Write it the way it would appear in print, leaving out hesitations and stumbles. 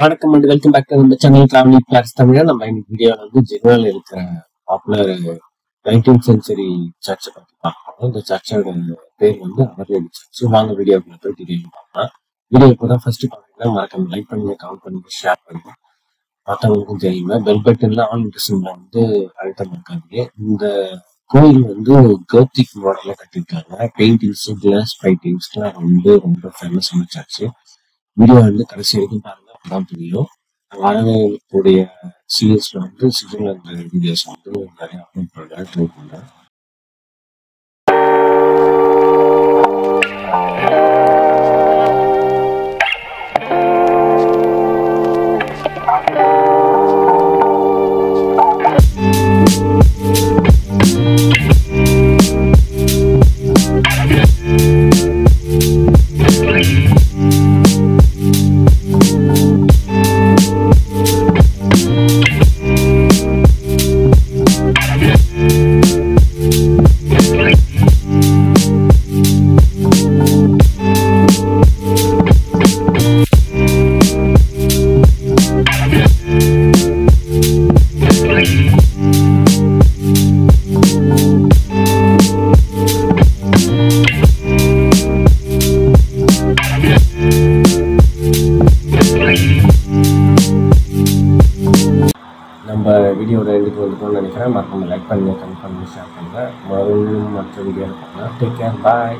வணக்கம் and welcome back to நம்ம channel travelling class தமிழா. நம்ம இன்னைக்கு வீடியோவில் வந்து ஜெர்மனியில் இருக்கிற பாப்புலர் 19th சென்ச்சுரி சர்ச்சை பற்றி பார்க்கலாம். இந்த சர்ச்சோட பேர் வந்து அவர்லேடி சர்ச். வாங்க வீடியோக்குள்ள போய் டீடைல் பார்க்கலாம். வீடியோ இப்போ தான் ஃபர்ஸ்ட் பார்த்தீங்கன்னா மறக்காம லைக் பண்ணுங்க, கமெண்ட் பண்ணுங்க, ஷேர் பண்ணுங்க. மற்றவங்களுக்கும் தெரியுங்க. பெல் பட்டன்ல ஆல் இன்ட்ரெஸ்ட்ல வந்து அழுத்த மாட்டாங்க. இந்த கோயில் வந்து கோத்திக் மாடல்ல கட்டியிருக்காங்க. பெயிண்டிங்ஸ், கிளாஸ் பெயிண்டிங்ஸ்லாம் ரொம்ப ஃபேமஸான சர்ச்சு. வீடியோ வந்து கடைசி வரைக்கும் பாருங்க, அப்பதான் தெரியும். வரக்கூடிய சீரீஸ்ல வந்து சுவிட்சர்லாந்து வீடியோஸ் வந்து நிறைய அப்லோட் பண்றேன், ட்ரை பண்றேன். நம்ம வீடியோட எண்டுக்கு வந்துட்டோம்னு நினைக்கிறேன். மறக்காம லைக் பண்ணுங்க, கமெண்ட் பண்ணுங்க, ஷேர் பண்ணுங்க. மறுபடியும் மற்ற வீடியோவில் பார்க்கலாம். டேக் கேர், பாய்.